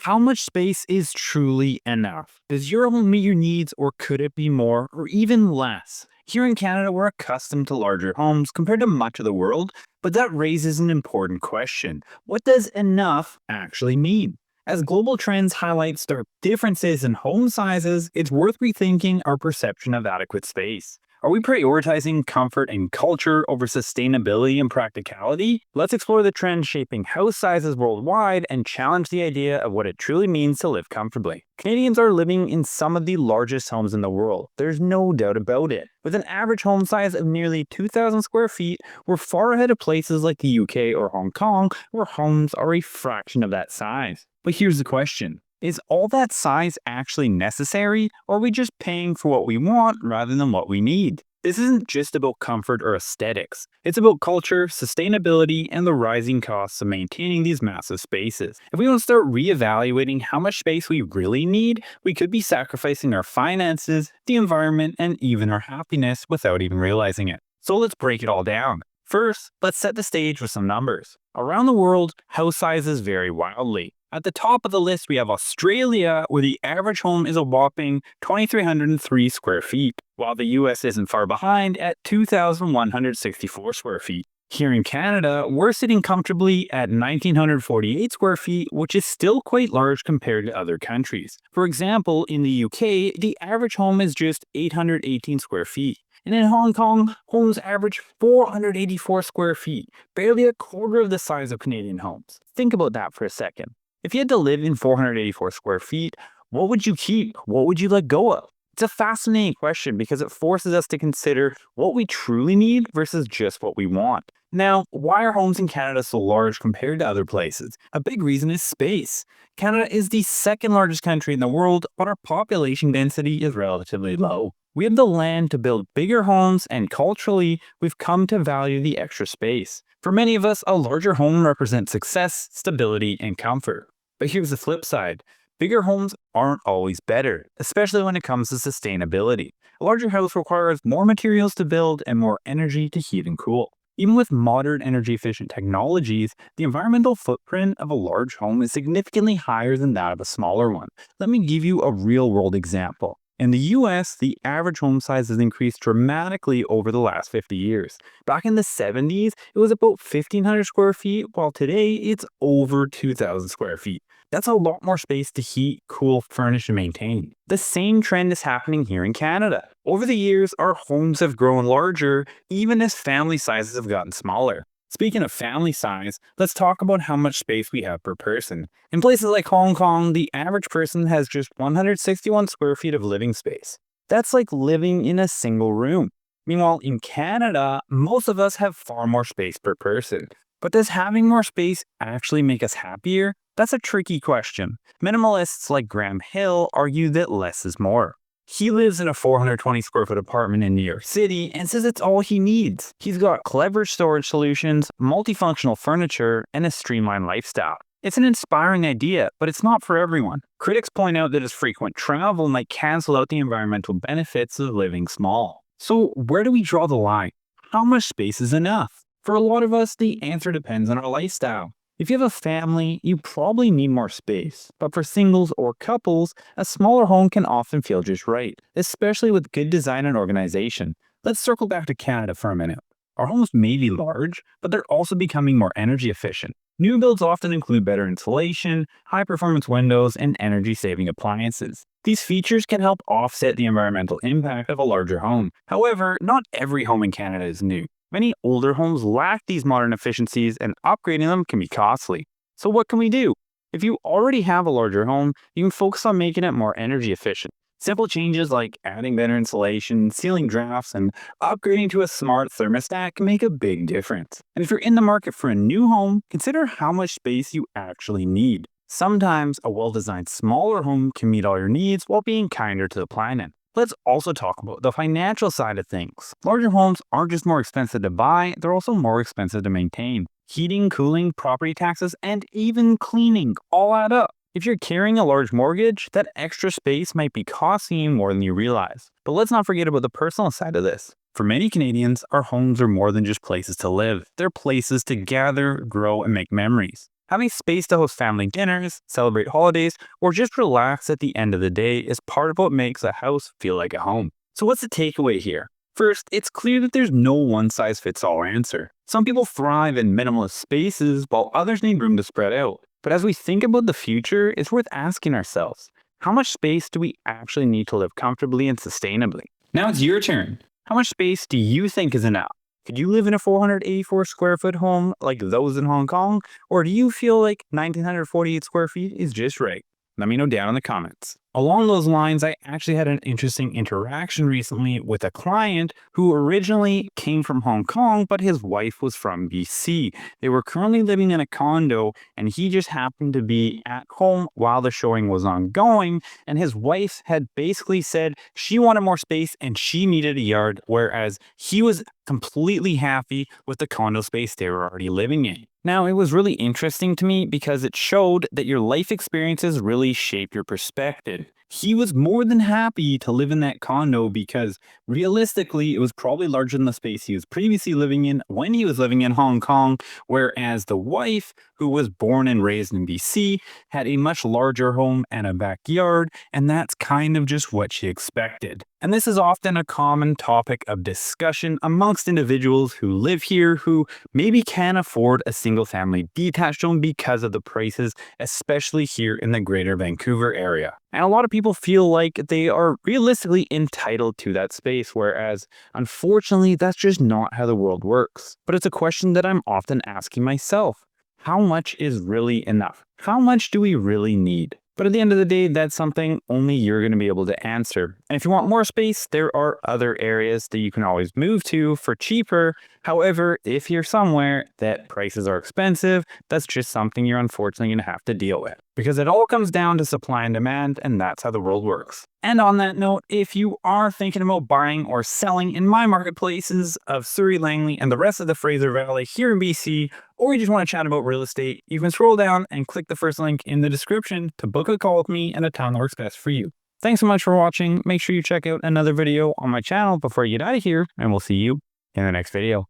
How much space is truly enough? Does your home meet your needs, or could it be more or even less? Here in Canada, we're accustomed to larger homes compared to much of the world, but that raises an important question. What does enough actually mean? As global trends highlight stark differences in home sizes, it's worth rethinking our perception of adequate space. Are we prioritizing comfort and culture over sustainability and practicality? Let's explore the trends shaping house sizes worldwide and challenge the idea of what it truly means to live comfortably. Canadians are living in some of the largest homes in the world. There's no doubt about it. With an average home size of nearly 2,000 square feet, we're far ahead of places like the UK or Hong Kong, where homes are a fraction of that size. But here's the question. Is all that size actually necessary, or are we just paying for what we want rather than what we need? This isn't just about comfort or aesthetics. It's about culture, sustainability, and the rising costs of maintaining these massive spaces. If we don't start reevaluating how much space we really need, we could be sacrificing our finances, the environment, and even our happiness without even realizing it. So let's break it all down. First, let's set the stage with some numbers. Around the world, house sizes vary wildly. At the top of the list, we have Australia, where the average home is a whopping 2,303 square feet, while the US isn't far behind at 2,164 square feet. Here in Canada, we're sitting comfortably at 1,948 square feet, which is still quite large compared to other countries. For example, in the UK, the average home is just 818 square feet. And in Hong Kong, homes average 484 square feet, barely a quarter of the size of Canadian homes. Think about that for a second. If you had to live in 484 square feet, what would you keep? What would you let go of? It's a fascinating question because it forces us to consider what we truly need versus just what we want. Now, why are homes in Canada so large compared to other places? A big reason is space. Canada is the second largest country in the world, but our population density is relatively low. We have the land to build bigger homes, and culturally, we've come to value the extra space. For many of us, a larger home represents success, stability, and comfort. But here's the flip side. Bigger homes aren't always better, especially when it comes to sustainability. A larger house requires more materials to build and more energy to heat and cool. Even with modern energy-efficient technologies, the environmental footprint of a large home is significantly higher than that of a smaller one. Let me give you a real-world example. In the US, the average home size has increased dramatically over the last 50 years. Back in the 70s, it was about 1,500 square feet, while today it's over 2,000 square feet. That's a lot more space to heat, cool, furnish, and maintain. The same trend is happening here in Canada. Over the years, our homes have grown larger, even as family sizes have gotten smaller. Speaking of family size, let's talk about how much space we have per person. In places like Hong Kong, the average person has just 161 square feet of living space. That's like living in a single room. Meanwhile, in Canada, most of us have far more space per person. But does having more space actually make us happier? That's a tricky question. Minimalists like Graham Hill argue that less is more. He lives in a 420 square foot apartment in New York City and says it's all he needs. He's got clever storage solutions, multifunctional furniture, and a streamlined lifestyle. It's an inspiring idea, but it's not for everyone. Critics point out that his frequent travel might cancel out the environmental benefits of living small. So where do we draw the line? How much space is enough? For a lot of us, the answer depends on our lifestyle. If you have a family, you probably need more space, but for singles or couples, a smaller home can often feel just right, especially with good design and organization. Let's circle back to Canada for a minute. Our homes may be large, but they're also becoming more energy efficient. New builds often include better insulation, high-performance windows, and energy-saving appliances. These features can help offset the environmental impact of a larger home. However, not every home in Canada is new. Many older homes lack these modern efficiencies, and upgrading them can be costly. So what can we do? If you already have a larger home, you can focus on making it more energy efficient. Simple changes like adding better insulation, sealing drafts, and upgrading to a smart thermostat can make a big difference. And if you're in the market for a new home, consider how much space you actually need. Sometimes a well-designed smaller home can meet all your needs while being kinder to the planet. Let's also talk about the financial side of things. Larger homes aren't just more expensive to buy, they're also more expensive to maintain. Heating, cooling, property taxes, and even cleaning all add up. If you're carrying a large mortgage, that extra space might be costing you more than you realize. But let's not forget about the personal side of this. For many Canadians, our homes are more than just places to live. They're places to gather, grow, and make memories. Having space to host family dinners, celebrate holidays, or just relax at the end of the day is part of what makes a house feel like a home. So what's the takeaway here? First, it's clear that there's no one-size-fits-all answer. Some people thrive in minimalist spaces while others need room to spread out. But as we think about the future, it's worth asking ourselves, how much space do we actually need to live comfortably and sustainably? Now it's your turn. How much space do you think is enough? Could you live in a 484 square foot home like those in Hong Kong? Or do you feel like 1,948 square feet is just right? Let me know down in the comments. Along those lines, I actually had an interesting interaction recently with a client who originally came from Hong Kong, but his wife was from BC. They were currently living in a condo, and he just happened to be at home while the showing was ongoing, and his wife had basically said she wanted more space and she needed a yard, whereas he was completely happy with the condo space they were already living in. Now, it was really interesting to me because it showed that your life experiences really shape your perspective. He was more than happy to live in that condo because realistically, it was probably larger than the space he was previously living in when he was living in Hong Kong, whereas the wife, who was born and raised in BC, had a much larger home and a backyard, and that's kind of just what she expected. And this is often a common topic of discussion amongst individuals who live here who maybe can't afford a single-family detached home because of the prices, especially here in the greater Vancouver area. And a lot of people feel like they are realistically entitled to that space, whereas unfortunately, that's just not how the world works. But it's a question that I'm often asking myself. How much is really enough? How much do we really need? But at the end of the day, that's something only you're going to be able to answer. And if you want more space, there are other areas that you can always move to for cheaper. However, if you're somewhere that prices are expensive, that's just something you're unfortunately going to have to deal with. Because it all comes down to supply and demand, and that's how the world works. And on that note, if you are thinking about buying or selling in my marketplaces of Surrey, Langley, and the rest of the Fraser Valley here in BC, or you just want to chat about real estate, you can scroll down and click the first link in the description to book a call with me and a time that works best for you. Thanks so much for watching. Make sure you check out another video on my channel before you get out of here, and we'll see you in the next video.